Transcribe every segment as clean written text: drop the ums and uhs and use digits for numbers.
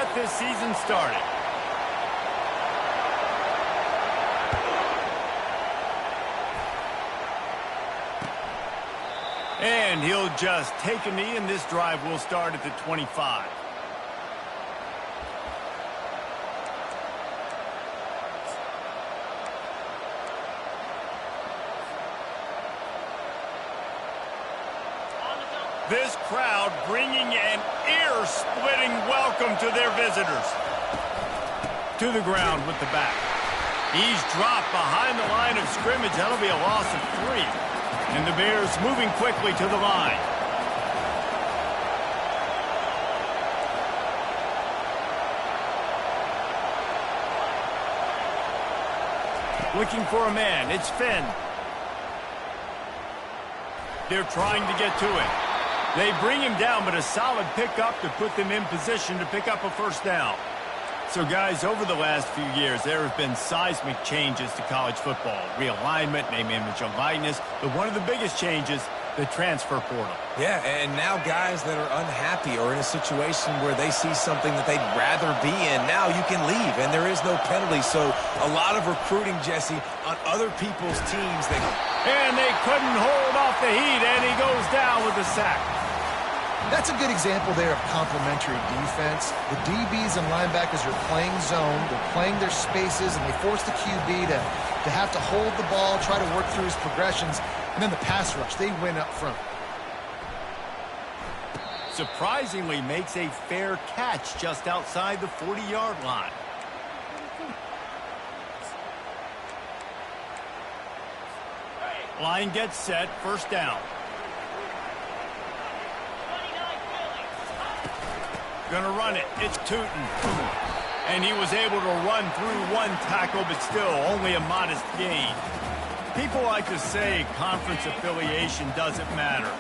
get this season started. And he'll just take a knee, and this drive will start at the 25. This crowd bringing an ear-splitting welcome to their visitors. To the ground with the back. He's dropped behind the line of scrimmage. That'll be a loss of 3. And the Bears moving quickly to the line. Looking for a man. It's Finn. They're trying to get to it. They bring him down, but a solid pickup to put them in position to pick up a first down. So, guys, over the last few years, there have been seismic changes to college football. Realignment, name, image, and likeness. But one of the biggest changes, the transfer portal. Yeah, and now guys that are unhappy or in a situation where they see something that they'd rather be in, now you can leave, and there is no penalty. So a lot of recruiting, Jesse, on other people's teams. And they couldn't hold off the heat, and he goes down with a sack. That's a good example there of complementary defense. The DBs and linebackers are playing zone, they're playing their spaces, and they force the QB to have to hold the ball, try to work through his progressions, and then the pass rush, they win up front. Surprisingly makes a fair catch just outside the 40-yard line. Line gets set, first down. Gonna run it. It's Tootin. And he was able to run through one tackle, but still only a modest gain. People like to say conference affiliation doesn't matter.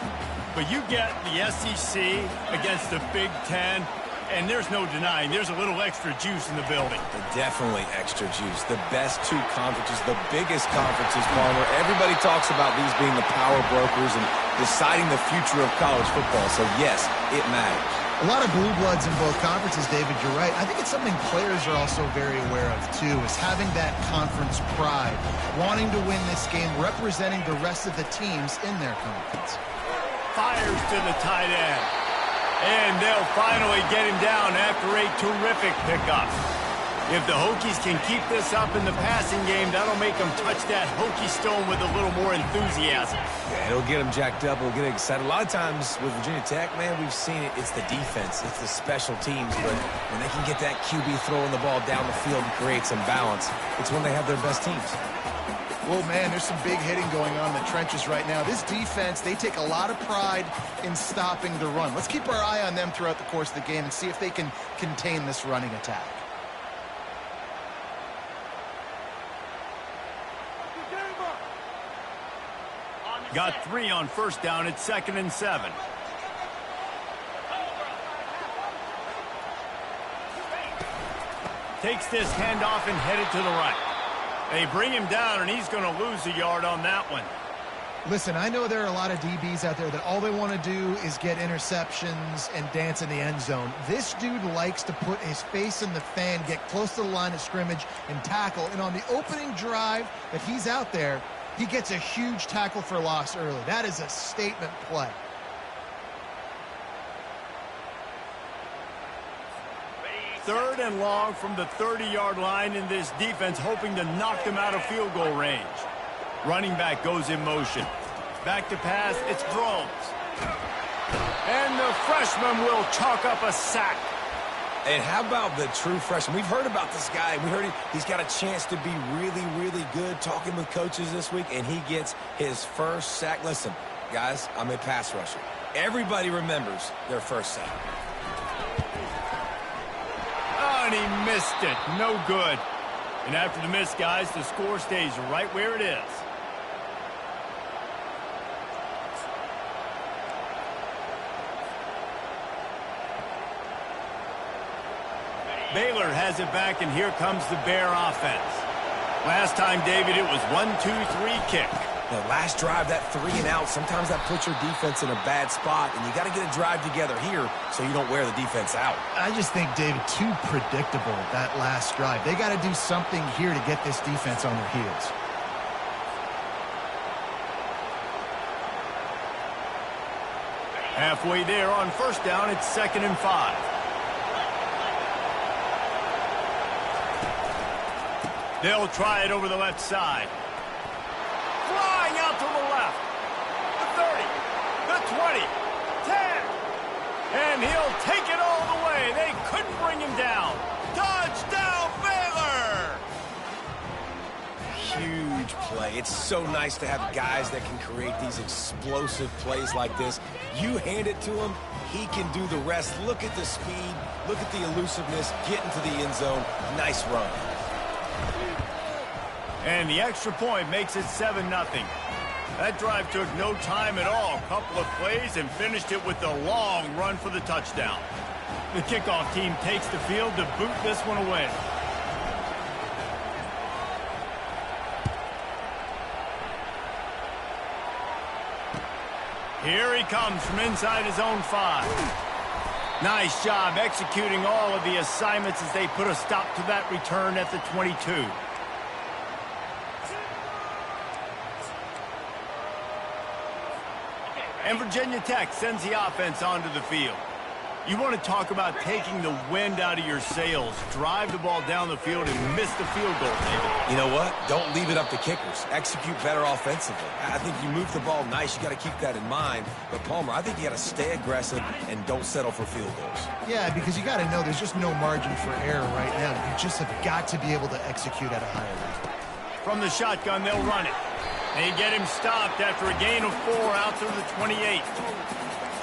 But you get the SEC against the Big Ten, and there's no denying there's a little extra juice in the building. Definitely extra juice. The best two conferences, the biggest conferences, Palmer. Everybody talks about these being the power brokers and deciding the future of college football. So, yes, it matters. A lot of blue bloods in both conferences, David, you're right. I think it's something players are also very aware of, too, is having that conference pride, wanting to win this game, representing the rest of the teams in their conference. Fires to the tight end. And they'll finally get him down after a terrific pickup. If the Hokies can keep this up in the passing game, that'll make them touch that Hokie stone with a little more enthusiasm. Yeah, it'll get them jacked up. It'll get excited. A lot of times with Virginia Tech, man, we've seen it. It's the defense. It's the special teams. But when they can get that QB throwing the ball down the field and create some balance, it's when they have their best teams. Well, man, there's some big hitting going on in the trenches right now. This defense, they take a lot of pride in stopping the run. Let's keep our eye on them throughout the course of the game and see if they can contain this running attack. Got 3 on first down. It's 2nd and 7. Takes this handoff and headed to the right. They bring him down, and he's going to lose a yard on that one. Listen, I know there are a lot of DBs out there that all they want to do is get interceptions and dance in the end zone. This dude likes to put his face in the fan, get close to the line of scrimmage, and tackle. And on the opening drive that he's out there, he gets a huge tackle for loss early. That is a statement play. Third and long from the 30-yard line in this defense, hoping to knock them out of field goal range. Running back goes in motion. Back to pass, it's Drones. And the freshman will chalk up a sack. And how about the true freshman? We've heard about this guy. We heard he's got a chance to be really, really good, talking with coaches this week, and he gets his first sack. Listen, guys, I'm a pass rusher. Everybody remembers their first sack. Oh, and he missed it. No good. And after the miss, guys, the score stays right where it is. Baylor has it back, and here comes the Bear offense. Last time, David, it was 1-2-3 kick. Last drive, that 3 and out, sometimes that puts your defense in a bad spot, and you got to get a drive together here so you don't wear the defense out. I just think, David, too predictable, that last drive. They got to do something here to get this defense on their heels. Halfway there on first down, it's 2nd and 5. They'll try it over the left side. Flying out to the left. The 30, the 20, 10. And he'll take it all the way. They couldn't bring him down. Touchdown, Baylor! Huge play. It's so nice to have guys that can create these explosive plays like this. You hand it to him, he can do the rest. Look at the speed. Look at the elusiveness. Get into the end zone. Nice run. And the extra point makes it 7-0. That drive took no time at all. A couple of plays and finished it with a long run for the touchdown. The kickoff team takes the field to boot this one away. Here he comes from inside his own 5. Nice job executing all of the assignments as they put a stop to that return at the 22. And Virginia Tech sends the offense onto the field. You want to talk about taking the wind out of your sails. Drive the ball down the field and miss the field goal, David. You know what? Don't leave it up to kickers. Execute better offensively. I think you move the ball nice. You got to keep that in mind. But, Palmer, I think you got to stay aggressive and don't settle for field goals. Yeah, because you got to know there's just no margin for error right now. You just have got to be able to execute at a higher level. From the shotgun, they'll run it. They get him stopped after a gain of 4 out to the 28.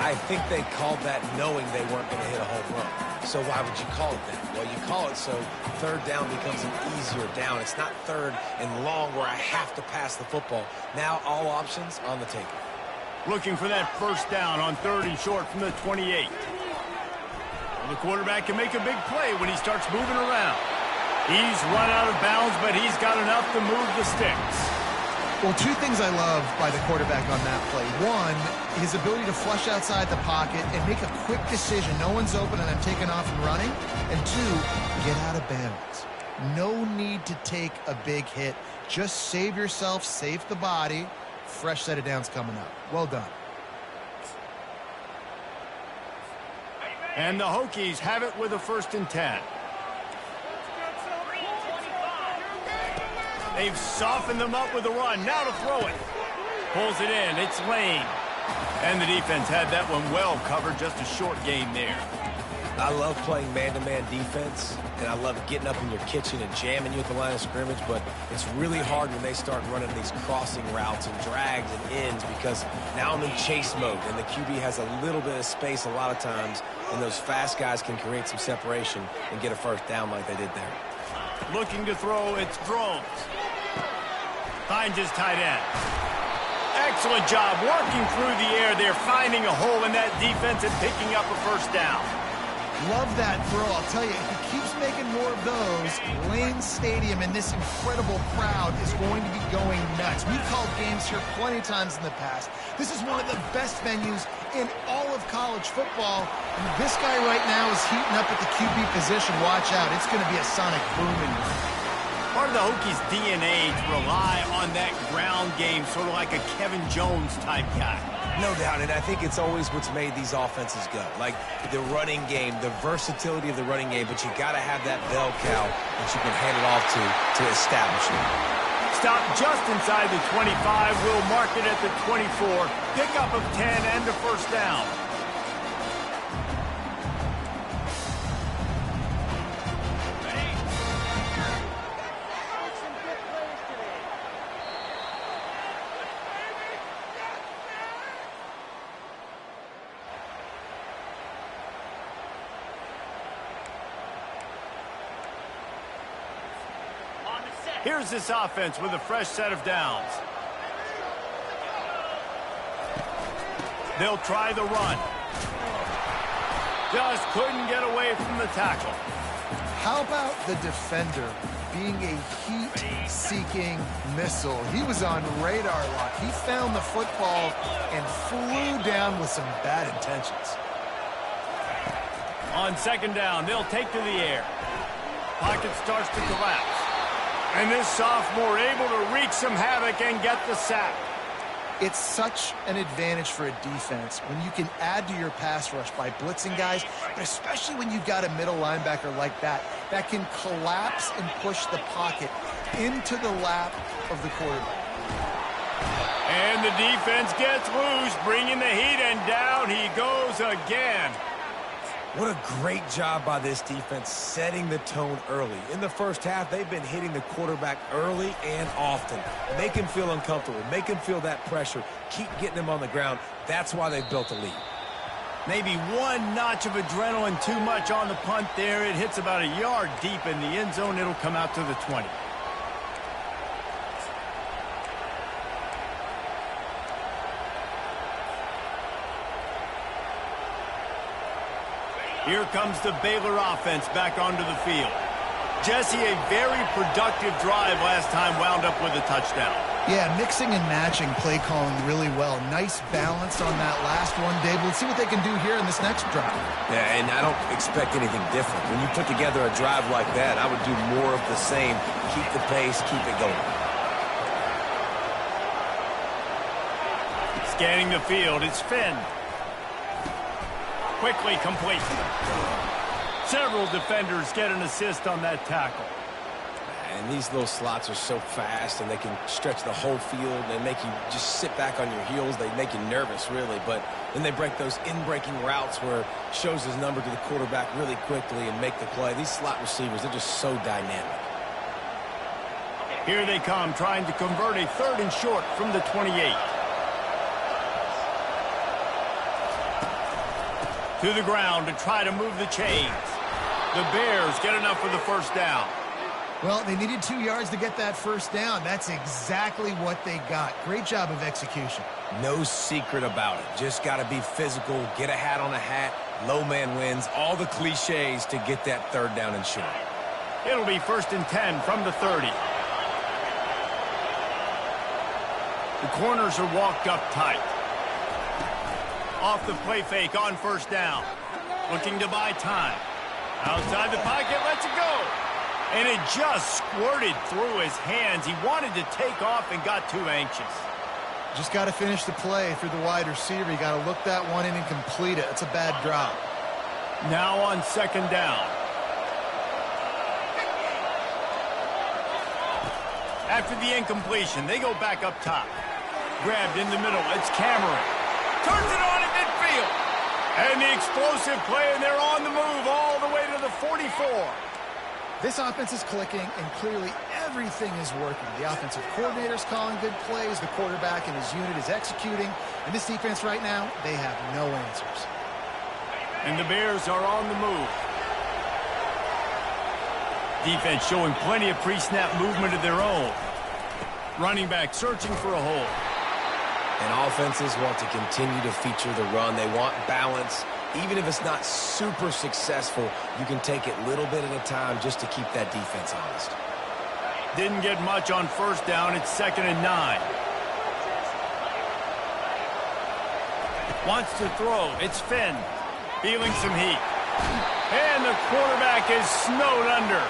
I think they called that knowing they weren't going to hit a home run. So why would you call it that? Well, you call it so 3rd down becomes an easier down. It's not 3rd and long where I have to pass the football. Now all options on the table. Looking for that first down on 3rd and short from the 28. Well, the quarterback can make a big play when he starts moving around. He's run out of bounds, but he's got enough to move the sticks. Well, 2 things I love by the quarterback on that play. 1, his ability to flush outside the pocket and make a quick decision. No one's open and I'm taking off and running. And 2, get out of bounds. No need to take a big hit. Just save yourself, save the body. Fresh set of downs coming up. Well done. And the Hokies have it with a 1st and 10. They've softened them up with a run. Now to throw it. Pulls it in. It's Lane. And the defense had that one well covered. Just a short gain there. I love playing man-to-man defense, and I love getting up in your kitchen and jamming you at the line of scrimmage, but it's really hard when they start running these crossing routes and drags and ends because now I'm in chase mode, and the QB has a little bit of space a lot of times, and those fast guys can create some separation and get a 1st down like they did there. Looking to throw, it's Drones. Finds his tight end. Excellent job working through the air. They're finding a hole in that defense and picking up a 1st down. Love that throw. I'll tell you, if he keeps making more of those, Lane Stadium and this incredible crowd is going to be going nuts. We've called games here plenty of times in the past. This is one of the best venues in all of college football. And this guy right now is heating up at the QB position. Watch out. It's going to be a sonic boom in here. Part of the Hokies' DNA to rely on that ground game, sort of like a Kevin Jones type guy. No doubt, and I think it's always what's made these offenses go. Like the running game, the versatility of the running game, but you got to have that bell cow that you can hand it off to establish it. Stop just inside the 25. We'll mark it at the 24. Pickup of 10 and a 1st down. Here's this offense with a fresh set of downs. They'll try the run. Just couldn't get away from the tackle. How about the defender being a heat-seeking missile. He was on radar lock. He found the football and flew down with some bad intentions. On second down, they'll take to the air. Pocket starts to collapse. And this sophomore able to wreak some havoc and get the sack. It's such an advantage for a defense when you can add to your pass rush by blitzing guys, but especially when you've got a middle linebacker like that can collapse and push the pocket into the lap of the quarterback. And the defense gets loose, bringing the heat, and down he goes again. What a great job by this defense setting the tone early. In the first half, they've been hitting the quarterback early and often. Make him feel uncomfortable. Make him feel that pressure. Keep getting him on the ground. That's why they've built a lead. Maybe one notch of adrenaline too much on the punt there. It hits about a yard deep in the end zone. It'll come out to the 20. Here comes the Baylor offense back onto the field. Jesse, a very productive drive last time, wound up with a touchdown. Yeah, mixing and matching play calling really well. Nice balance on that last one, Dave. Let's see what they can do here in this next drive. Yeah, and I don't expect anything different. When you put together a drive like that, I would do more of the same. Keep the pace, keep it going. Scanning the field, it's Finn. Quickly complete. Several defenders get an assist on that tackle. And these little slots are so fast, and they can stretch the whole field and make you just sit back on your heels. They make you nervous, really. But then they break those in-breaking routes where shows his number to the quarterback really quickly and make the play. These slot receivers, they're just so dynamic. Here they come, trying to convert a 3rd and short from the 28. To the ground to try to move the chains. The Bears get enough for the first down. Well, they needed 2 yards to get that first down. That's exactly what they got. Great job of execution. No secret about it. Just got to be physical, get a hat on a hat, low man wins, all the cliches to get that 3rd down and short. It'll be 1st and 10 from the 30. The corners are walked up tight. Off the play fake on first down. Looking to buy time. Outside the pocket, lets it go. And it just squirted through his hands. He wanted to take off and got too anxious. Just got to finish the play through the wide receiver. You got to look that one in and complete it. It's a bad drop. Now on second down. After the incompletion, they go back up top. Grabbed in the middle. It's Cameron. Turns it on at midfield. And the explosive play, and they're on the move all the way to the 44. This offense is clicking, and clearly everything is working. The offensive coordinator's calling good plays. The quarterback and his unit is executing. And this defense right now, they have no answers. And the Bears are on the move. Defense showing plenty of pre-snap movement of their own. Running back searching for a hole. And offenses want to continue to feature the run. They want balance. Even if it's not super successful, you can take it little bit at a time just to keep that defense honest. Didn't get much on first down. It's 2nd and 9. Wants to throw. It's Finn. Feeling some heat. And the quarterback is snowed under.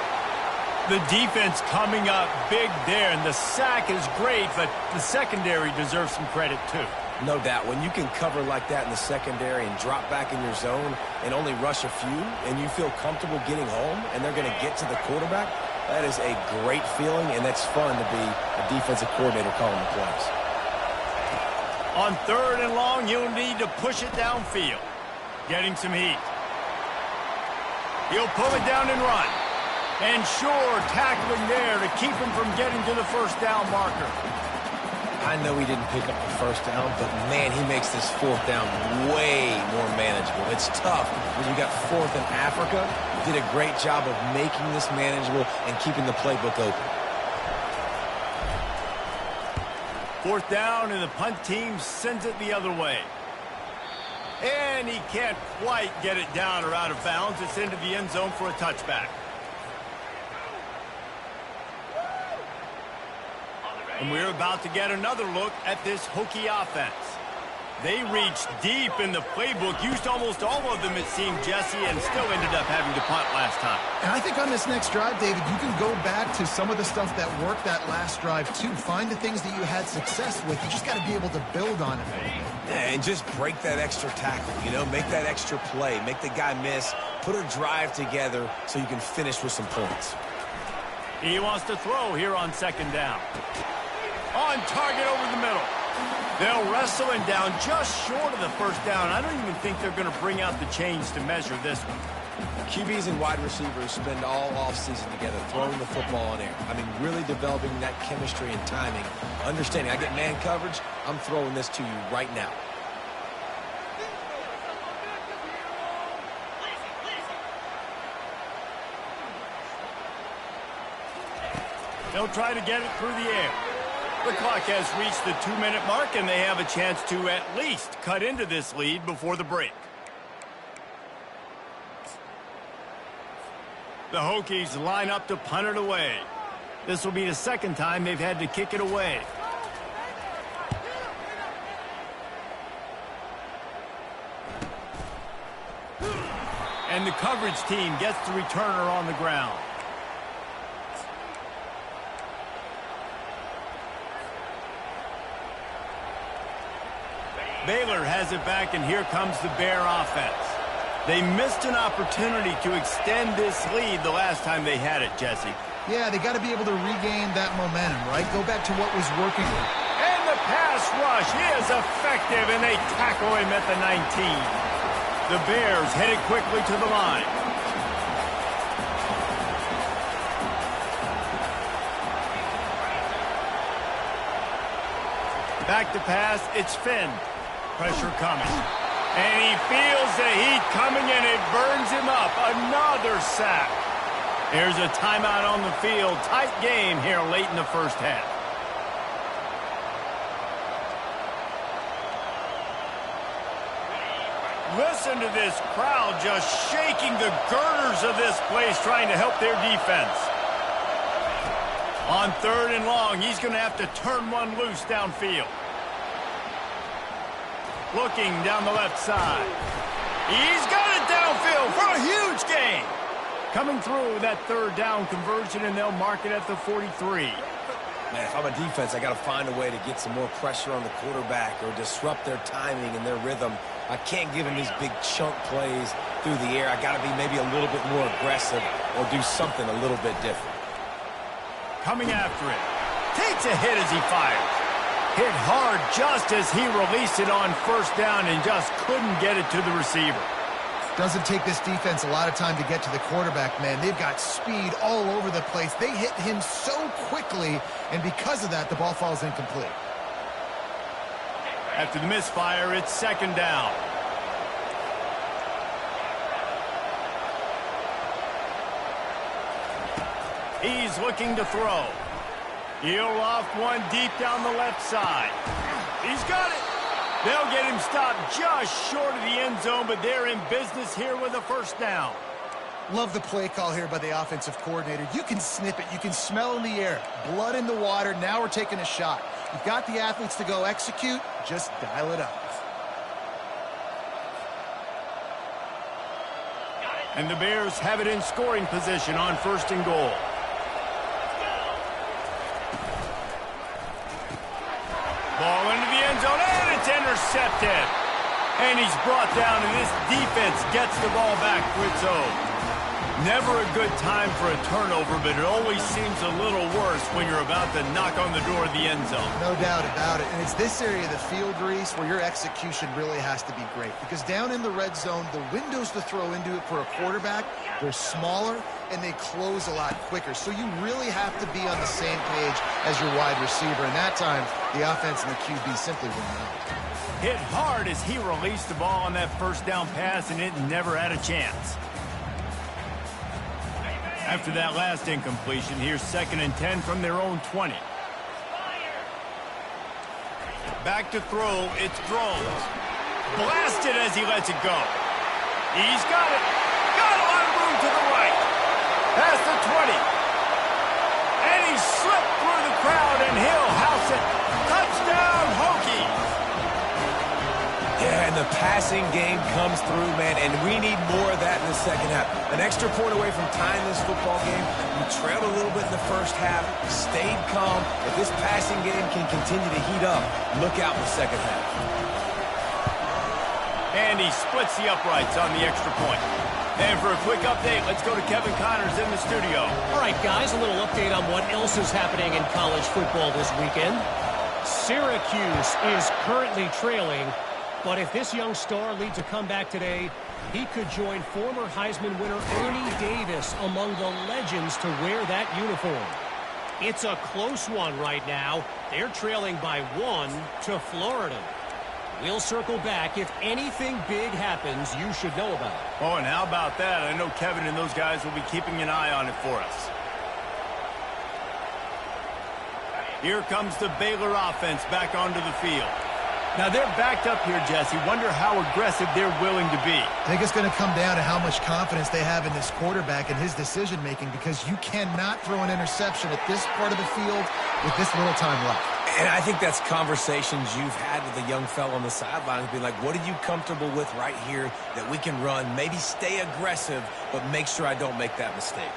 The defense coming up big there, and the sack is great, but the secondary deserves some credit too. No doubt. When you can cover like that in the secondary and drop back in your zone and only rush a few, and you feel comfortable getting home, and they're going to get to the quarterback, that is a great feeling, and that's fun to be a defensive coordinator calling the plays. On 3rd and long, you'll need to push it downfield. Getting some heat. He'll pull it down and run. And sure, tackling there to keep him from getting to the first down marker. I know he didn't pick up the first down, but, man, he makes this 4th down way more manageable. It's tough when you got 4th in Africa. He did a great job of making this manageable and keeping the playbook open. 4th down, and the punt team sends it the other way. And he can't quite get it down or out of bounds. It's into the end zone for a touchback. And we're about to get another look at this Hokie offense. They reached deep in the playbook, used almost all of them, it seemed, Jesse, and still ended up having to punt last time. And I think on this next drive, David, you can go back to some of the stuff that worked that last drive, too. Find the things that you had success with. You just got to be able to build on it. Yeah, and just break that extra tackle, make that extra play, make the guy miss, put a drive together so you can finish with some points. He wants to throw here on second down. On target over the middle. They'll wrestle him down just short of the first down. I don't even think they're going to bring out the chains to measure this one. QBs and wide receivers spend all offseason together throwing the football in air. I mean, really developing that chemistry and timing. Understanding, I get man coverage, I'm throwing this to you right now. They'll try to get it through the air. The clock has reached the 2-minute mark, and they have a chance to at least cut into this lead before the break. The Hokies line up to punt it away. This will be the second time they've had to kick it away. And the coverage team gets the returner on the ground. Baylor has it back, and here comes the Bear offense. They missed an opportunity to extend this lead the last time they had it, Jesse. Yeah, they got to be able to regain that momentum, right? Go back to what was working. And the pass rush is effective, and they tackle him at the 19. The Bears headed quickly to the line. Back to pass, it's Finn. Pressure coming. And he feels the heat coming, and it burns him up. Another sack. Here's a timeout on the field. Tight game here late in the first half. Listen to this crowd just shaking the girders of this place, trying to help their defense. On 3rd and long, he's going to have to turn one loose downfield. Looking down the left side. He's got it downfield for a huge gain. Coming through that 3rd down conversion, and they'll mark it at the 43. Man, if I'm a defense, I got to find a way to get some more pressure on the quarterback or disrupt their timing and their rhythm. I can't give them these big chunk plays through the air. I got to be maybe a little bit more aggressive or do something a little bit different. Coming after it. Takes a hit as he fires. Hit hard just as he released it on 1st down and just couldn't get it to the receiver. Doesn't take this defense a lot of time to get to the quarterback, man. They've got speed all over the place. They hit him so quickly, and because of that, the ball falls incomplete. After the misfire, it's 2nd down. He's looking to throw. He'll loft one deep down the left side. He's got it. They'll get him stopped just short of the end zone, but they're in business here with a 1st down. Love the play call here by the offensive coordinator. You can snip it. You can smell in the air. Blood in the water. Now we're taking a shot. You've got the athletes to go execute. Just dial it up. And the Bears have it in scoring position on 1st and goal. Ball into the end zone, and it's intercepted. And he's brought down, and this defense gets the ball back for its own. Never a good time for a turnover, but it always seems a little worse when you're about to knock on the door of the end zone. No doubt about it. And it's this area of the field, Reese, where your execution really has to be great. Because down in the red zone, the windows to throw into it for a quarterback, they're smaller, and they close a lot quicker. So you really have to be on the same page as your wide receiver. And that time, the offense and the QB simply wouldn't know. Hit hard as he released the ball on that 1st down pass, and it never had a chance. After that last incompletion, here's 2nd and 10 from their own 20. Back to throw, it's Drones. Blasted as he lets it go. He's got it. Got a lot of room to the right. Past the 20. And he slipped through the crowd, and he'll have it. Touchdown, Hokies. Yeah, and the passing game comes through, man, and we need more of that in the second half. An extra point away from tying this football game. We trailed a little bit in the first half, stayed calm. If this passing game can continue to heat up, look out in the second half. And he splits the uprights on the extra point. And for a quick update, let's go to Kevin Connors in the studio. All right, guys, a little update on what else is happening in college football this weekend. Syracuse is currently trailing, but if this young star leads a comeback today, he could join former Heisman winner Ernie Davis among the legends to wear that uniform. It's a close one right now. They're trailing by 1 to Florida. We'll circle back. If anything big happens, you should know about it. Oh, and how about that? I know Kevin and those guys will be keeping an eye on it for us. Here comes the Baylor offense back onto the field. Now, they're backed up here, Jesse. Wonder how aggressive they're willing to be. I think it's going to come down to how much confidence they have in this quarterback and his decision-making, because you cannot throw an interception at this part of the field with this little time left. And I think that's conversations you've had with a young fellow on the sidelines, being like, what are you comfortable with right here that we can run? Maybe stay aggressive, but make sure I don't make that mistake.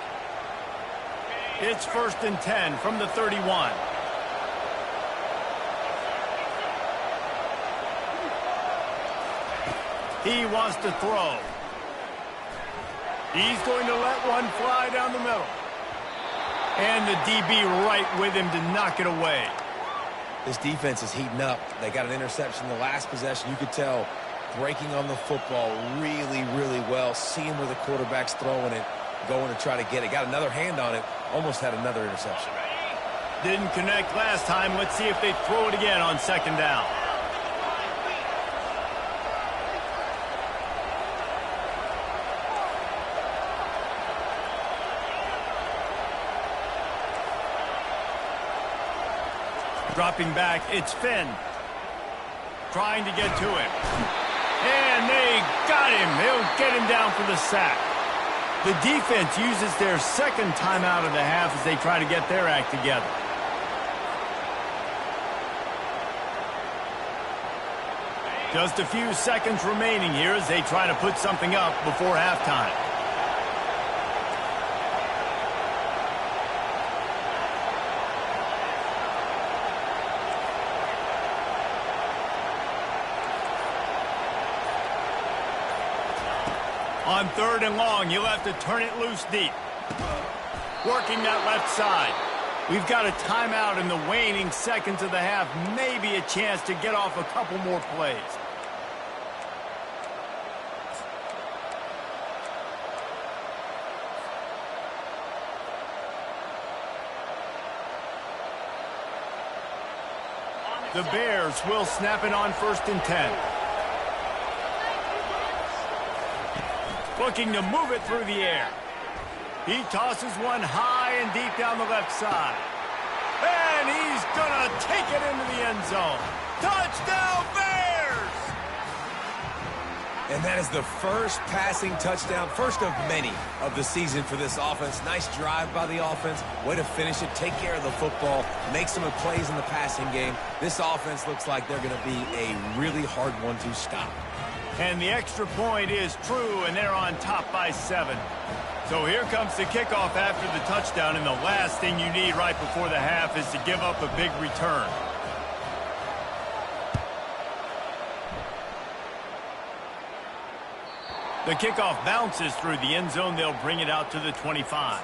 It's 1st and 10 from the 31. He wants to throw. He's going to let one fly down the middle. And the DB right with him to knock it away. This defense is heating up. They got an interception the last possession. You could tell breaking on the football really, really well. Seeing where the quarterback's throwing it, going to try to get it. Got another hand on it. Almost had another interception. Didn't connect last time. Let's see if they throw it again on 2nd down. Dropping back, it's Finn. Trying to get to him. And they got him. They'll get him down for the sack. The defense uses their 2nd timeout of the half as they try to get their act together. Just a few seconds remaining here as they try to put something up before halftime. On 3rd and long, you'll have to turn it loose deep. Working that left side. We've got a timeout in the waning seconds of the half. Maybe a chance to get off a couple more plays. The Bears will snap it on 1st and 10. Looking to move it through the air. He tosses one high and deep down the left side. And he's going to take it into the end zone. Touchdown, Bears! And that is the first passing touchdown, first of many of the season for this offense. Nice drive by the offense. Way to finish it. Take care of the football. Make some plays in the passing game. This offense looks like they're going to be a really hard one to stop. And the extra point is true, and they're on top by 7. So here comes the kickoff after the touchdown, and the last thing you need right before the half is to give up a big return. The kickoff bounces through the end zone. They'll bring it out to the 25.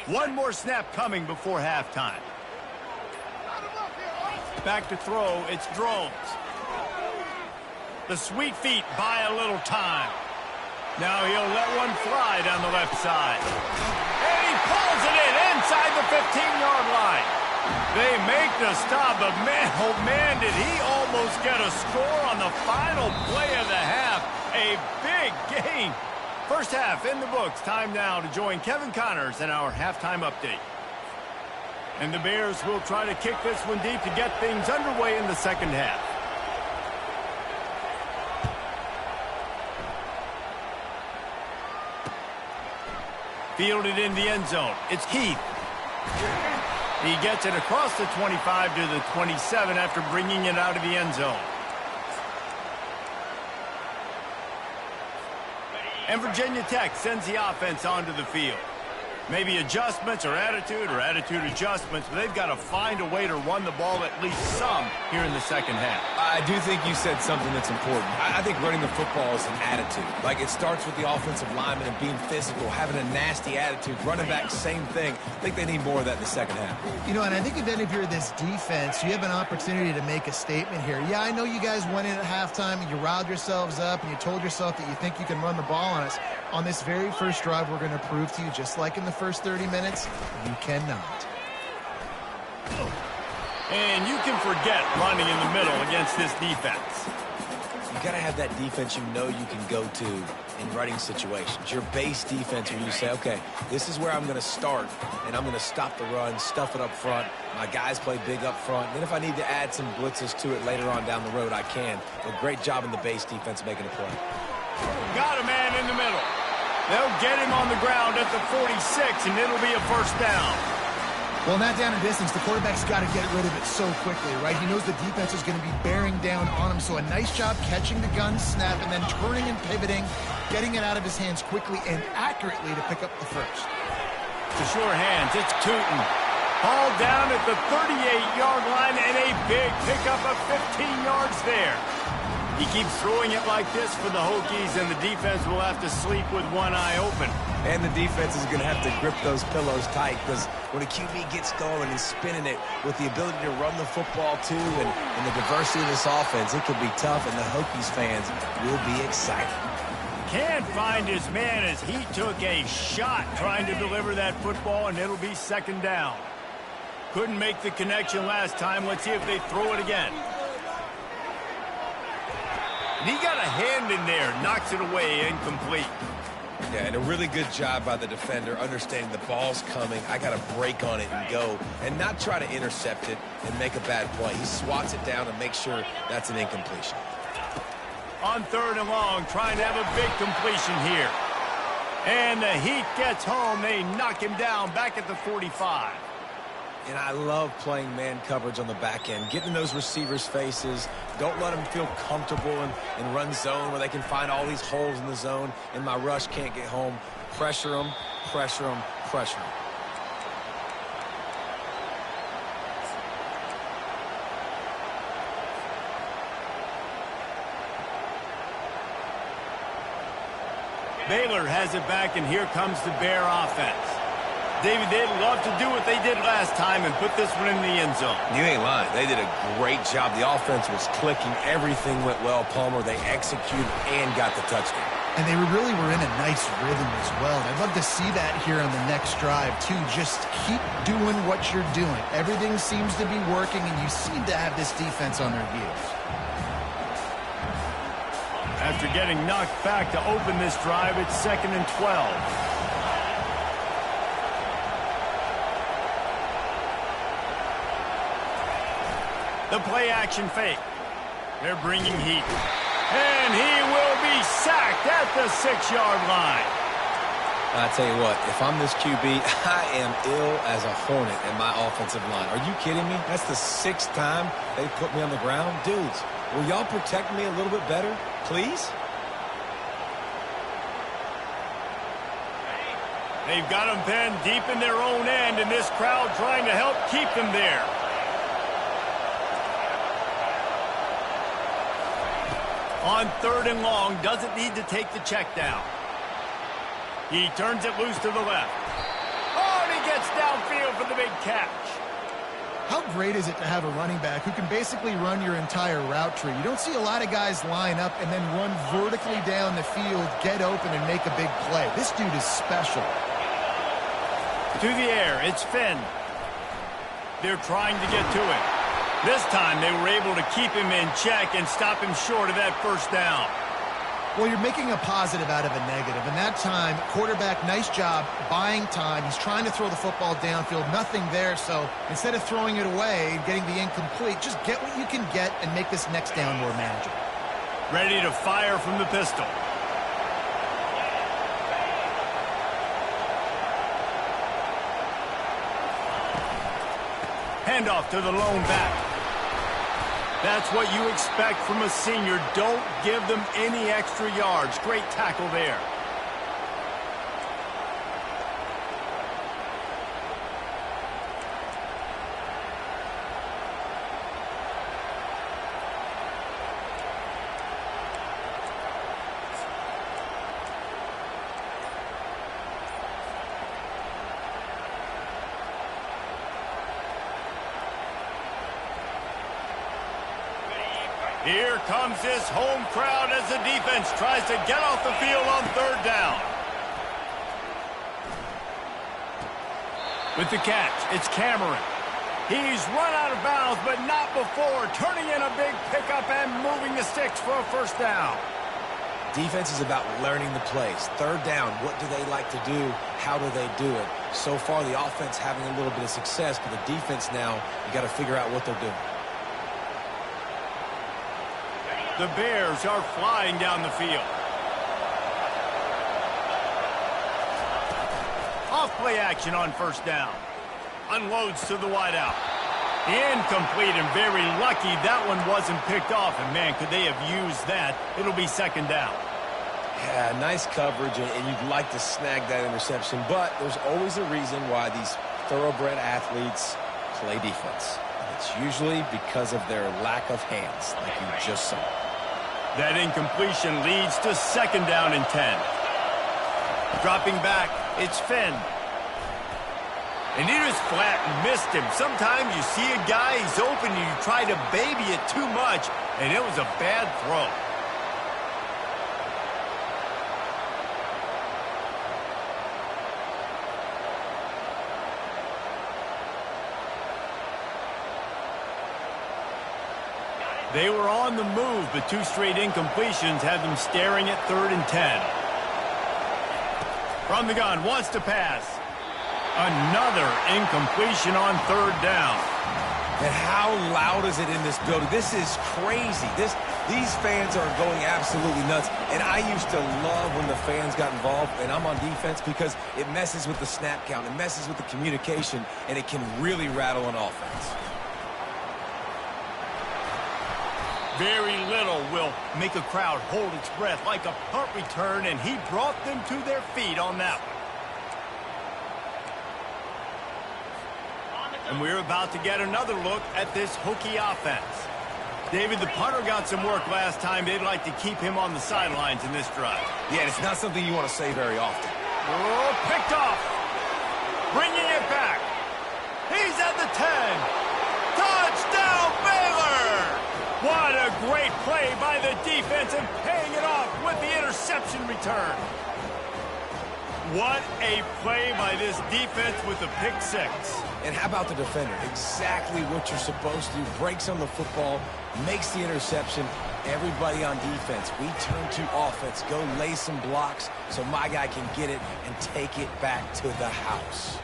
One more snap coming before halftime. Back to throw, it's Drones. The sweet feet buy a little time. Now he'll let one fly down the left side. And he pulls it in inside the 15-yard line. They make the stop, but man, oh man, did he almost get a score on the final play of the half. A big gain. First half in the books. Time now to join Kevin Connors in our halftime update. And the Bears will try to kick this one deep to get things underway in the second half. Fielded in the end zone. It's Heath. He gets it across the 25 to the 27 after bringing it out of the end zone. And Virginia Tech sends the offense onto the field. Maybe adjustments or attitude adjustments, but they've got to find a way to run the ball at least some here in the second half. I do think you said something that's important. I think running the football is an attitude. Like, it starts with the offensive lineman and being physical, having a nasty attitude. Running back, same thing. I think they need more of that in the second half. You know, and I think then if you're this defense, you have an opportunity to make a statement here. Yeah, I know you guys went in at halftime and you riled yourselves up and you told yourself that you think you can run the ball on us. On this very first drive, we're going to prove to you, just like in the first 30 minutes, you cannot. And you can forget running in the middle against this defense. You got to have that defense you know you can go to in running situations. Your base defense where you say, okay, this is where I'm going to start, and I'm going to stop the run, stuff it up front. My guys play big up front. Then if I need to add some blitzes to it later on down the road, I can. But great job in the base defense making a play. Got a man in the middle. They'll get him on the ground at the 46, and it'll be a first down. Well, in that down and distance, the quarterback's got to get rid of it so quickly, right? He knows the defense is going to be bearing down on him, so a nice job catching the gun snap and then turning and pivoting, getting it out of his hands quickly and accurately to pick up the first. To sure hands, it's Tootin. Ball down at the 38-yard line and a big pickup of 15 yards there. He keeps throwing it like this for the Hokies, and the defense will have to sleep with one eye open. And the defense is going to have to grip those pillows tight, because when a QB gets going and spinning it with the ability to run the football too and the diversity of this offense, it could be tough, and the Hokies fans will be excited. Can't find his man as he took a shot trying to deliver that football, and it'll be second down. Couldn't make the connection last time. Let's see if they throw it again. And he got a hand in there, knocks it away, incomplete. Yeah, and a really good job by the defender understanding the ball's coming. I got to break on it and go, and not try to intercept it and make a bad play. He swats it down and makes sure that's an incompletion. On third and long, trying to have a big completion here. And the Heat gets home. They knock him down back at the 45. And I love playing man coverage on the back end, getting in those receivers' faces. Don't let them feel comfortable in run zone where they can find all these holes in the zone, and my rush can't get home. Pressure them, pressure them, pressure them. Baylor has it back, and here comes the Bear offense. David, they'd love to do what they did last time and put this one in the end zone. You ain't lying. They did a great job. The offense was clicking. Everything went well, Palmer. They executed and got the touchdown. And they really were in a nice rhythm as well. I'd love to see that here on the next drive, too. Just keep doing what you're doing. Everything seems to be working, and you seem to have this defense on their heels. After getting knocked back to open this drive, it's 2nd and 12. The play-action fake. They're bringing heat. And he will be sacked at the 6-yard line. I tell you what, if I'm this QB, I am ill as a hornet in my offensive line. Are you kidding me? That's the 6th time they put me on the ground. Dudes, will y'all protect me a little bit better, please? They've got them pinned deep in their own end, and this crowd trying to help keep them there. On 3rd and long, doesn't need to take the check down. He turns it loose to the left. Oh, and he gets downfield for the big catch. How great is it to have a running back who can basically run your entire route tree? You don't see a lot of guys line up and then run vertically down the field, get open, and make a big play. This dude is special. To the air, it's Finn. They're trying to get to it. This time they were able to keep him in check and stop him short of that first down. Well, you're making a positive out of a negative. And that time, quarterback, nice job buying time. He's trying to throw the football downfield. Nothing there. So instead of throwing it away and getting the incomplete, just get what you can get and make this next down more manageable. Ready to fire from the pistol. Handoff to the lone back. That's what you expect from a senior. Don't give them any extra yards. Great tackle there. Here comes this home crowd as the defense tries to get off the field on third down. With the catch, it's Cameron. He's run out of bounds, but not before turning in a big pickup and moving the sticks for a first down. Defense is about learning the plays. Third down, what do they like to do? How do they do it? So far, the offense having a little bit of success, but the defense now, you got to figure out what they're doing. The Bears are flying down the field. Off play action on first down. Unloads to the wideout. Incomplete, and very lucky that one wasn't picked off. And, man, could they have used that? It'll be second down. Yeah, nice coverage, and you'd like to snag that interception. But there's always a reason why these thoroughbred athletes play defense. And it's usually because of their lack of hands, like you just saw. That incompletion leads to second down and 10. Dropping back, it's Finn. And he just flat missed him. Sometimes you see a guy, he's open, and you try to baby it too much, and it was a bad throw. They were on the move, but two straight incompletions had them staring at third and 10. From the gun, wants to pass. Another incompletion on third down. And how loud is it in this building? This is crazy. These fans are going absolutely nuts. And I used to love when the fans got involved, and I'm on defense, because it messes with the snap count. It messes with the communication, and it can really rattle an offense. Very little will make a crowd hold its breath, like a punt return, and he brought them to their feet on that one. And we're about to get another look at this Hokie offense. David, the punter got some work last time. They'd like to keep him on the sidelines in this drive. Yeah, it's not something you want to say very often. Oh, picked off. Bringing it back. He's at the 10. Touchdown, Baylor! What a great play by the defense, and paying it off with the interception return. What a play by this defense with the pick six. And how about the defender? Exactly what you're supposed to do. Breaks on the football, makes the interception. Everybody on defense, we turn to offense. Go lay some blocks so my guy can get it and take it back to the house.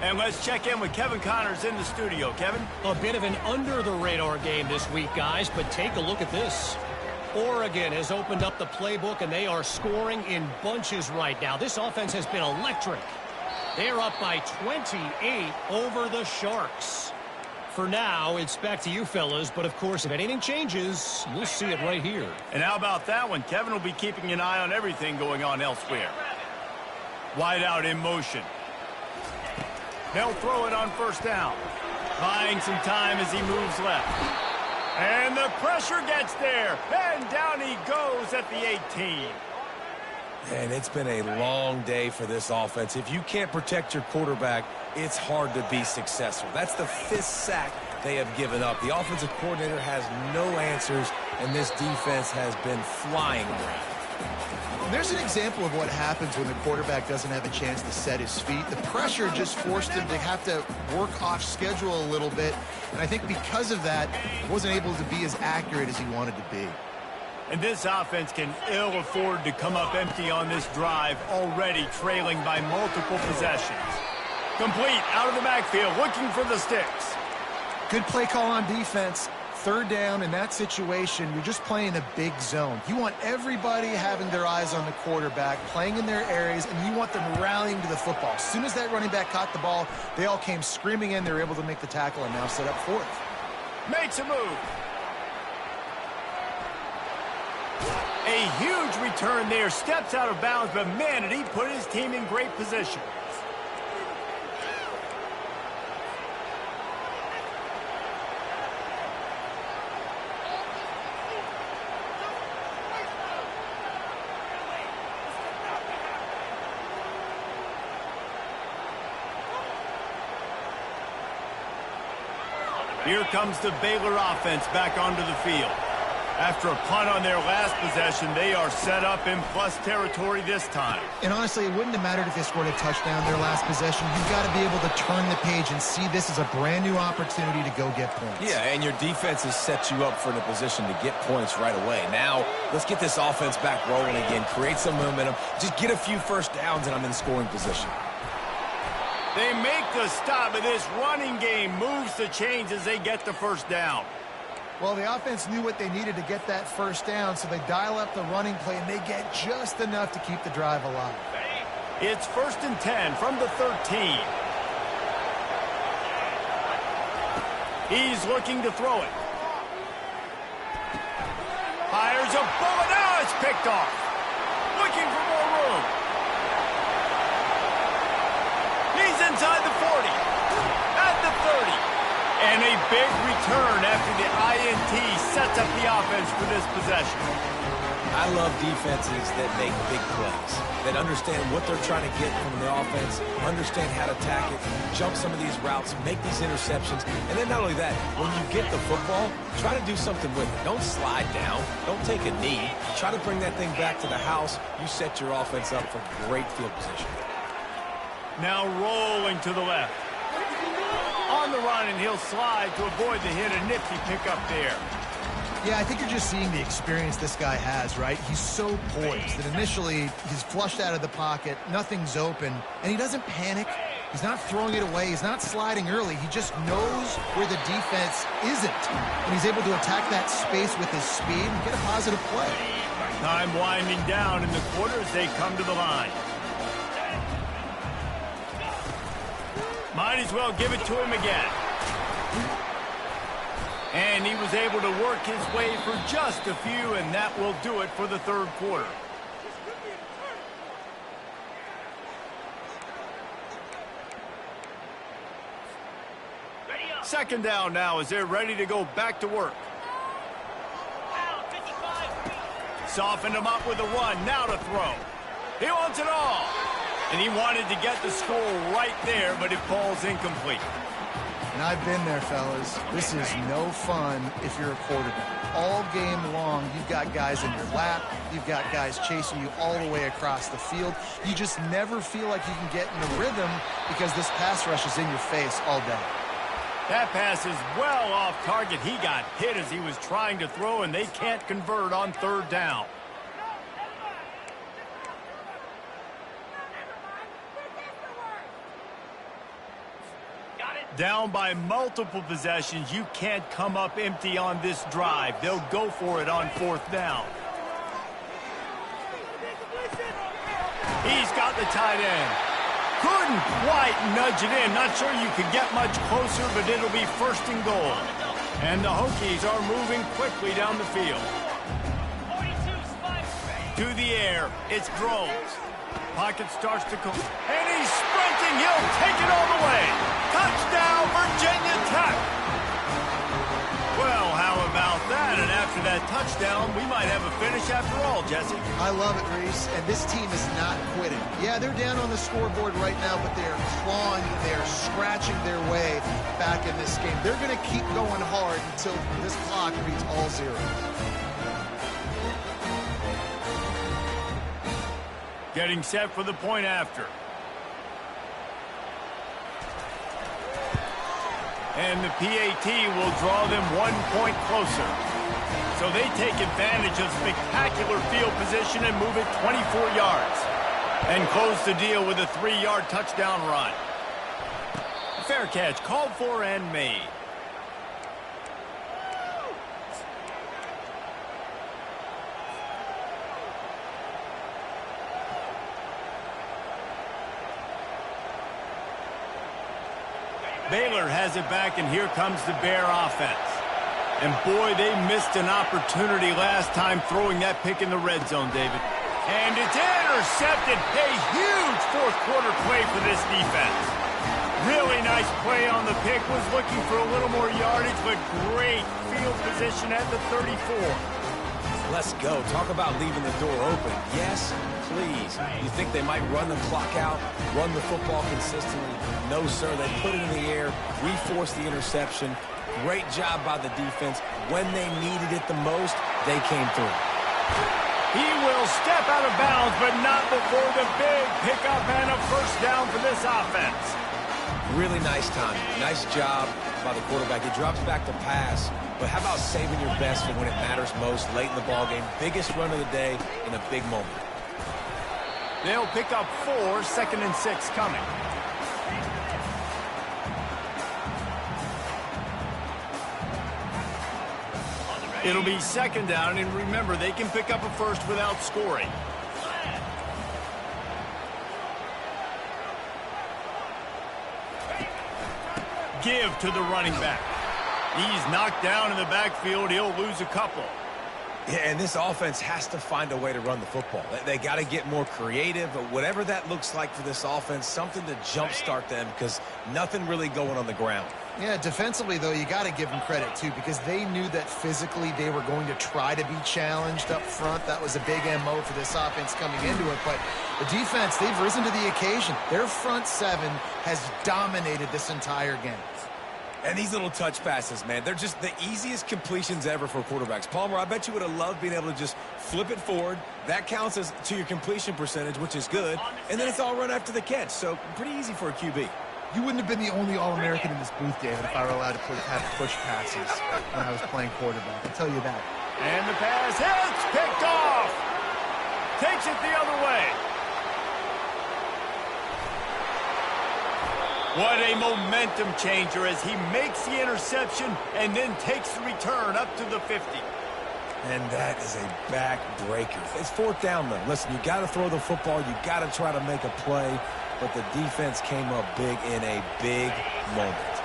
And let's check in with Kevin Connors in the studio. Kevin? A bit of an under-the-radar game this week, guys, but take a look at this. Oregon has opened up the playbook, and they are scoring in bunches right now. This offense has been electric. They're up by 28 over the Sharks. For now, it's back to you fellas, but of course, if anything changes, you'll see it right here. And how about that one? Kevin will be keeping an eye on everything going on elsewhere. Wide out in motion. They'll throw it on first down. Buying some time as he moves left. And the pressure gets there. And down he goes at the 18. And it's been a long day for this offense. If you can't protect your quarterback, it's hard to be successful. That's the 5th sack they have given up. The offensive coordinator has no answers, and this defense has been flying around. There's an example of what happens when the quarterback doesn't have a chance to set his feet. The pressure just forced him to have to work off schedule a little bit. And I think because of that, he wasn't able to be as accurate as he wanted to be. And this offense can ill afford to come up empty on this drive, already trailing by multiple possessions. Complete, out of the backfield, looking for the sticks. Good play call on defense. Third down in that situation, you're just playing a big zone. You want everybody having their eyes on the quarterback, playing in their areas, and you want them rallying to the football. As soon as that running back caught the ball, they all came screaming in. They were able to make the tackle and now set up fourth. Makes a move. A huge return there. Steps out of bounds, but man, did he put his team in great position. Here comes the Baylor offense back onto the field. After a punt on their last possession, they are set up in plus territory this time. And honestly, it wouldn't have mattered if they scored a touchdown their last possession. You've got to be able to turn the page and see this as a brand new opportunity to go get points. Yeah, and your defense has set you up for the position to get points right away. Now, let's get this offense back rolling again, create some momentum, just get a few first downs, and I'm in scoring position. They make the stop, and this running game moves the chains as they get the first down. Well, the offense knew what they needed to get that first down, so they dial up the running play, and they get just enough to keep the drive alive. It's 1st and 10 from the 13. He's looking to throw it. Fires a bullet. Now it's picked off. Looking for more room. He's inside the 40. At the 30. And a big return after the INT sets up the offense for this possession. I love defenses that make big plays, that understand what they're trying to get from the offense, understand how to attack it, jump some of these routes, make these interceptions, and then not only that, when you get the football, try to do something with it. Don't slide down. Don't take a knee. Try to bring that thing back to the house. You set your offense up for great field position. Now rolling to the left. On the run, and he'll slide to avoid the hit. A nifty pickup there. Yeah, I think you're just seeing the experience this guy has, right? He's so poised that initially he's flushed out of the pocket, nothing's open, and he doesn't panic. He's not throwing it away. He's not sliding early. He just knows where the defense isn't, and he's able to attack that space with his speed and get a positive play. Time winding down in the quarter as they come to the line. Might as well give it to him again. And he was able to work his way for just a few, and that will do it for the third quarter. Second down now as they're ready to go back to work. Softened him up with a run, now to throw. He wants it all. And he wanted to get the score right there, but it falls incomplete. And I've been there, fellas. This is no fun if you're a quarterback. All game long, you've got guys in your lap. You've got guys chasing you all the way across the field. You just never feel like you can get in a rhythm because this pass rush is in your face all day. That pass is well off target. He got hit as he was trying to throw, and they can't convert on third down. Down by multiple possessions, you can't come up empty on this drive. They'll go for it on fourth down. He's got the tight end. Couldn't quite nudge it in. Not sure you could get much closer, but it'll be 1st and goal. And the Hokies are moving quickly down the field. To the air, it's Drones. Pocket starts to come. And he's sprinting. He'll take it all the way. Touchdown, Virginia Tech. Well, how about that? And after that touchdown, we might have a finish after all, Jesse. I love it, Reese. And this team is not quitting. Yeah, they're down on the scoreboard right now, but they are clawing. They are scratching their way back in this game. They're going to keep going hard until this clock reads all zero. Getting set for the point after. And the PAT will draw them 1 point closer. So they take advantage of spectacular field position and move it 24 yards. And close the deal with a 3-yard touchdown run. Fair catch, called for and made. Baylor has it back, and here comes the Bear offense. And boy, they missed an opportunity last time throwing that pick in the red zone, David. And it's intercepted. A huge fourth quarter play for this defense. Really nice play on the pick. Was looking for a little more yardage, but great field position at the 34. Let's go. Talk about leaving the door open. Yes, please. You think they might run the clock out, run the football consistently? No, sir. They put it in the air. We forced the interception. Great job by the defense. When they needed it the most, they came through. He will step out of bounds, but not before the big pickup and a first down for this offense. Really nice time. Nice job by the quarterback. He drops back to pass. But how about saving your best for when it matters most, late in the ballgame? Biggest run of the day in a big moment. They'll pick up 4, 2nd and 6 coming. It'll be 2nd down, and remember, they can pick up a first without scoring. Give to the running back. He's knocked down in the backfield. He'll lose a couple. Yeah, and this offense has to find a way to run the football. They got to get more creative, but whatever that looks like for this offense, something to jumpstart them because nothing really going on the ground. Yeah, defensively, though, you got to give them credit, too, because they knew that physically they were going to try to be challenged up front. That was a big MO for this offense coming into it. But the defense, they've risen to the occasion. Their front seven has dominated this entire game. And these little touch passes, man, they're just the easiest completions ever for quarterbacks. Palmer, I bet you would have loved being able to just flip it forward. That counts as to your completion percentage, which is good. And then it's all run after the catch. So pretty easy for a QB. You wouldn't have been the only All-American in this booth, David, if I were allowed to have push passes when I was playing quarterback. I'll tell you that. And the pass hits, picked off. Takes it the other way. What a momentum changer as he makes the interception and then takes the return up to the 50. And that is a backbreaker. It's 4th down, though. Listen, you got to throw the football. You got to try to make a play. But the defense came up big in a big moment.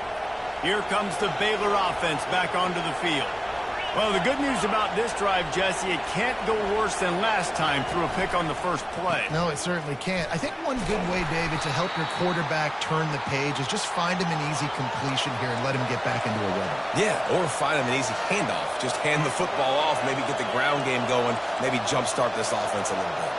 Here comes the Baylor offense back onto the field. Well, the good news about this drive, Jesse, it can't go worse than last time through a pick on the first play. No, it certainly can't. I think one good way, David, to help your quarterback turn the page is just find him an easy completion here and let him get back into a rhythm. Yeah, or find him an easy handoff. Just hand the football off, maybe get the ground game going, maybe jumpstart this offense a little bit.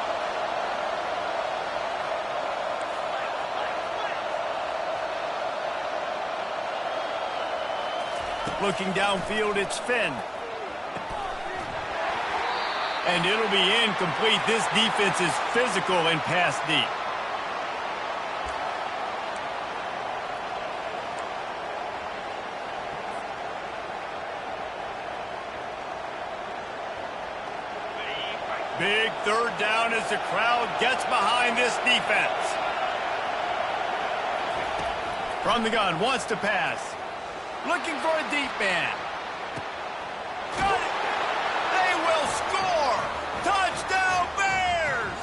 Looking downfield, it's Finn. And it'll be incomplete. This defense is physical and pass deep. Big 3rd down as the crowd gets behind this defense. From the gun, wants to pass. Looking for a deep man. Got it! They will score! Touchdown, Bears!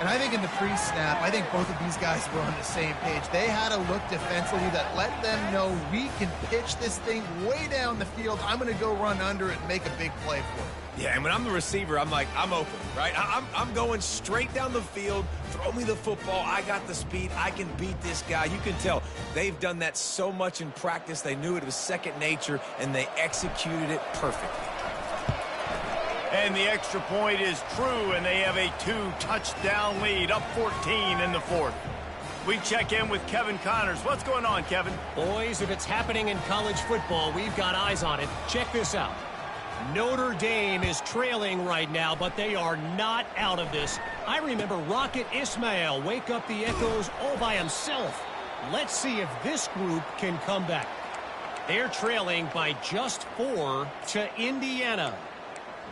And I think in the pre-snap, I think both of these guys were on the same page. They had a look defensively that let them know we can pitch this thing way down the field. I'm going to go run under it and make a big play for it. Yeah, and when I'm the receiver, I'm like, I'm open, right? I'm going straight down the field. Throw me the football. I got the speed. I can beat this guy. You can tell they've done that so much in practice. They knew it was second nature, and they executed it perfectly. And the extra point is true, and they have a 2-touchdown lead, up 14 in the 4th. We check in with Kevin Connors. What's going on, Kevin? Boys, if it's happening in college football, we've got eyes on it. Check this out. Notre Dame is trailing right now, but they are not out of this. I remember Rocket Ismail wake up the echoes all by himself. Let's see if this group can come back. They're trailing by just 4 to Indiana.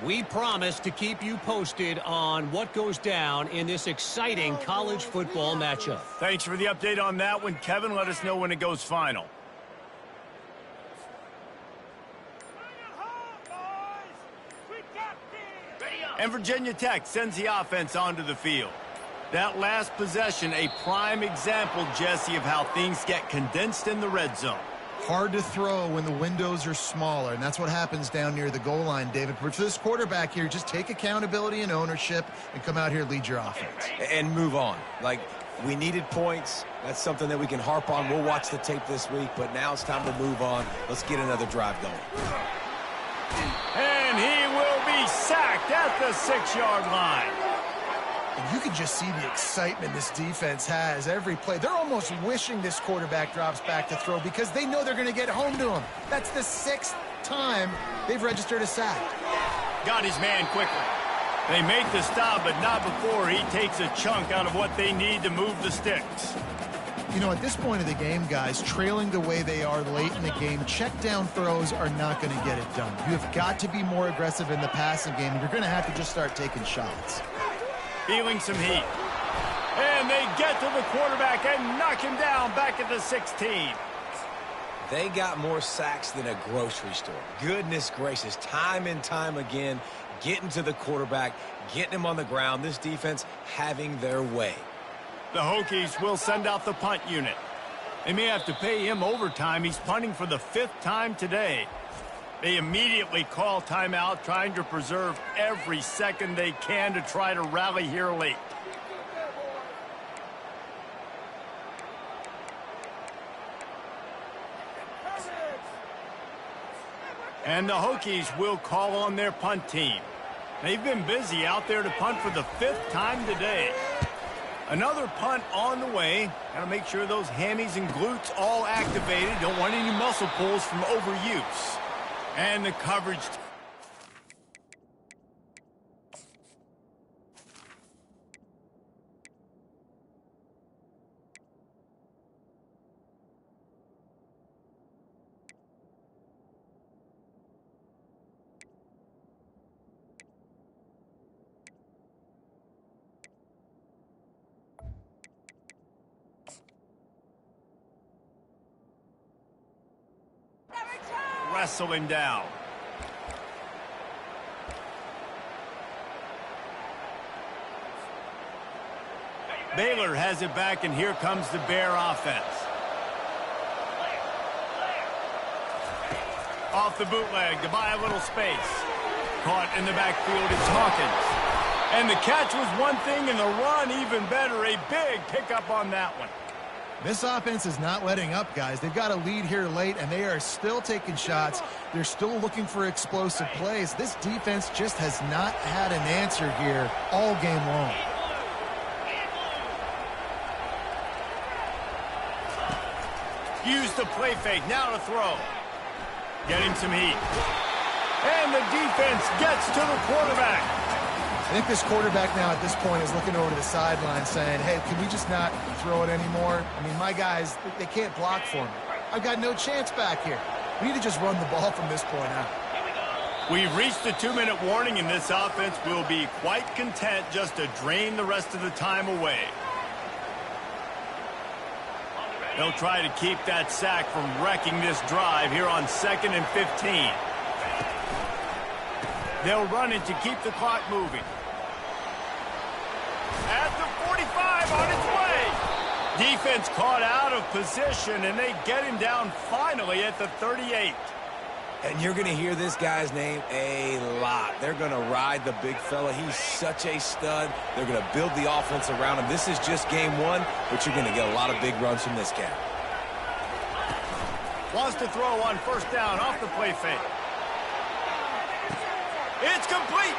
We promise to keep you posted on what goes down in this exciting college football matchup. Thanks for the update on that one, Kevin. Let us know when it goes final. And Virginia Tech sends the offense onto the field. That last possession, a prime example, Jesse, of how things get condensed in the red zone. Hard to throw when the windows are smaller, and that's what happens down near the goal line, David. But for this quarterback here, just take accountability and ownership and come out here and lead your offense. And move on. Like, we needed points. That's something that we can harp on. We'll watch the tape this week, but now it's time to move on. Let's get another drive going. And he will be sacked at the 6-yard line. And you can just see the excitement this defense has every play. They're almost wishing this quarterback drops back to throw because they know they're going to get home to him. That's the 6th time they've registered a sack. Got his man quickly. They make the stop, but not before he takes a chunk out of what they need to move the sticks. You know, at this point of the game, guys, trailing the way they are late in the game, check down throws are not going to get it done. You have got to be more aggressive in the passing game. You're going to have to just start taking shots. Feeling some heat. And they get to the quarterback and knock him down back at the 16. They got more sacks than a grocery store. Goodness gracious, time and time again, getting to the quarterback, getting him on the ground. This defense having their way. The Hokies will send out the punt unit. They may have to pay him overtime. He's punting for the 5th time today. They immediately call timeout, trying to preserve every second they can to try to rally here late. And the Hokies will call on their punt team. They've been busy out there to punt for the 5th time today. Another punt on the way. Got to make sure those hammies and glutes all activated. Don't want any muscle pulls from overuse. And the coverage. Wrestling down. Baylor has it back, and here comes the Bear offense. Off the bootleg to buy a little space. Caught in the backfield is Hawkins. And the catch was one thing, and the run even better. A big pickup on that one. This offense is not letting up, guys. They've got a lead here late, and they are still taking shots. They're still looking for explosive plays. This defense just has not had an answer here all game long. Use the play fake, now to throw. Getting some heat. And the defense gets to the quarterback. I think this quarterback now at this point is looking over to the sideline saying, hey, can we just not throw it anymore? I mean, my guys, they can't block for me. I've got no chance back here. We need to just run the ball from this point out. We've reached the 2-minute warning, and this offense will be quite content just to drain the rest of the time away. They'll try to keep that sack from wrecking this drive here on 2nd and 15. They'll run it to keep the clock moving. At the 45, on its way. Defense caught out of position, and they get him down finally at the 38. And you're going to hear this guy's name a lot. They're going to ride the big fella. He's such a stud. They're going to build the offense around him. This is just game one, but you're going to get a lot of big runs from this guy. Wants to throw on 1st down off the play fake. It's complete,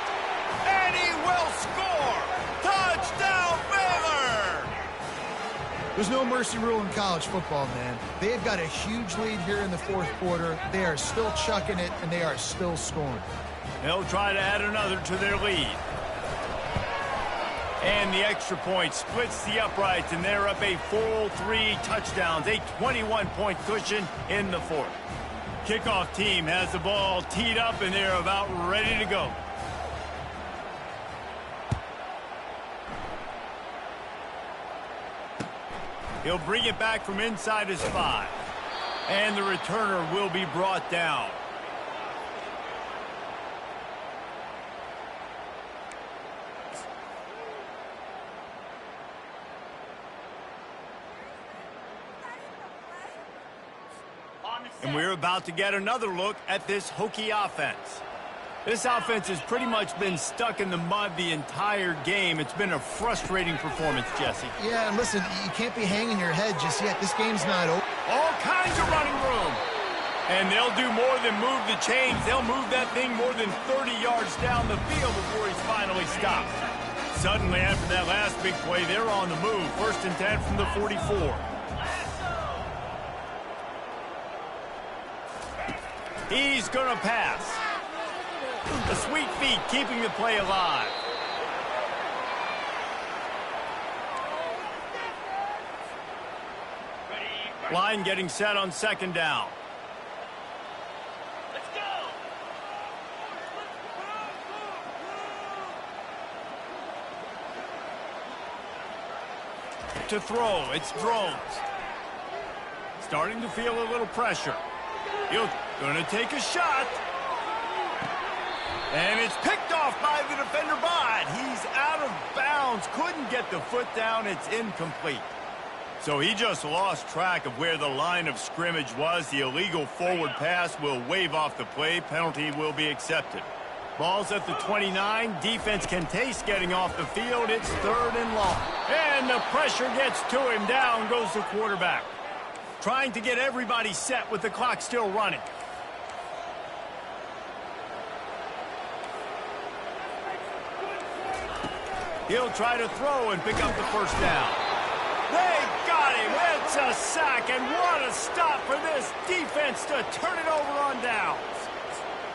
and he will score. Touchdown, Baylor! There's no mercy rule in college football, man. They've got a huge lead here in the 4th quarter. They are still chucking it, and they are still scoring. They'll try to add another to their lead. And the extra point splits the uprights, and they're up a full 3 touchdowns, a 21-point cushion in the 4th. Kickoff team has the ball teed up, and they're about ready to go. He'll bring it back from inside his 5. And the returner will be brought down. And we're about to get another look at this Hokie offense. This offense has pretty much been stuck in the mud the entire game. It's been a frustrating performance, Jesse. Yeah, and listen, you can't be hanging your head just yet. This game's not over. All kinds of running room. And they'll do more than move the chains. They'll move that thing more than 30 yards down the field before he's finally stopped. Suddenly, after that last big play, they're on the move. 1st and 10 from the 44. He's going to pass. The sweet feet keeping the play alive. Line getting set on 2nd down. Let's go. To throw, it's Drones. Starting to feel a little pressure. He's going to take a shot. And it's picked off by the defender, but he's out of bounds. Couldn't get the foot down. It's incomplete. So he just lost track of where the line of scrimmage was. The illegal forward pass will wave off the play. Penalty will be accepted. Ball's at the 29. Defense can taste getting off the field. It's 3rd and long. And the pressure gets to him. Down goes the quarterback. Trying to get everybody set with the clock still running. He'll try to throw and pick up the 1st down. They got him. It's a sack, and what a stop for this defense to turn it over on downs.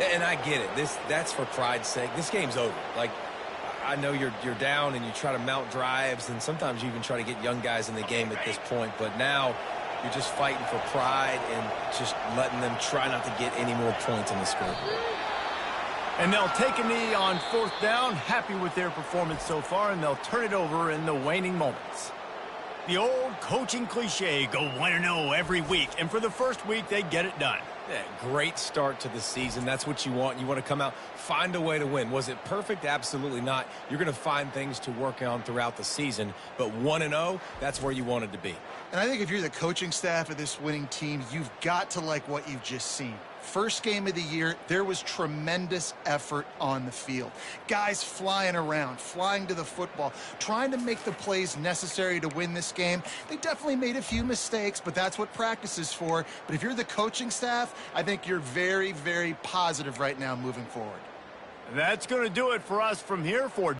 And I get it. That's for pride's sake. This game's over. Like, I know you're down and you try to mount drives, and sometimes you even try to get young guys in the game at this point. But now you're just fighting for pride and just letting them try not to get any more points on the scoreboard. And they'll take a knee on 4th down. Happy with their performance so far, and they'll turn it over in the waning moments. The old coaching cliche, go 1-0 every week. And for the first week, they get it done. Yeah, great start to the season. That's what you want. You want to come out, find a way to win. Was it perfect? Absolutely not. You're going to find things to work on throughout the season. But 1-0, that's where you wanted to be. And I think if you're the coaching staff of this winning team, you've got to like what you've just seen. First game of the year, there was tremendous effort on the field. Guys flying around, flying to the football, trying to make the plays necessary to win this game. They definitely made a few mistakes, but that's what practice is for. But if you're the coaching staff, I think you're very, very positive right now moving forward. That's going to do it for us from here for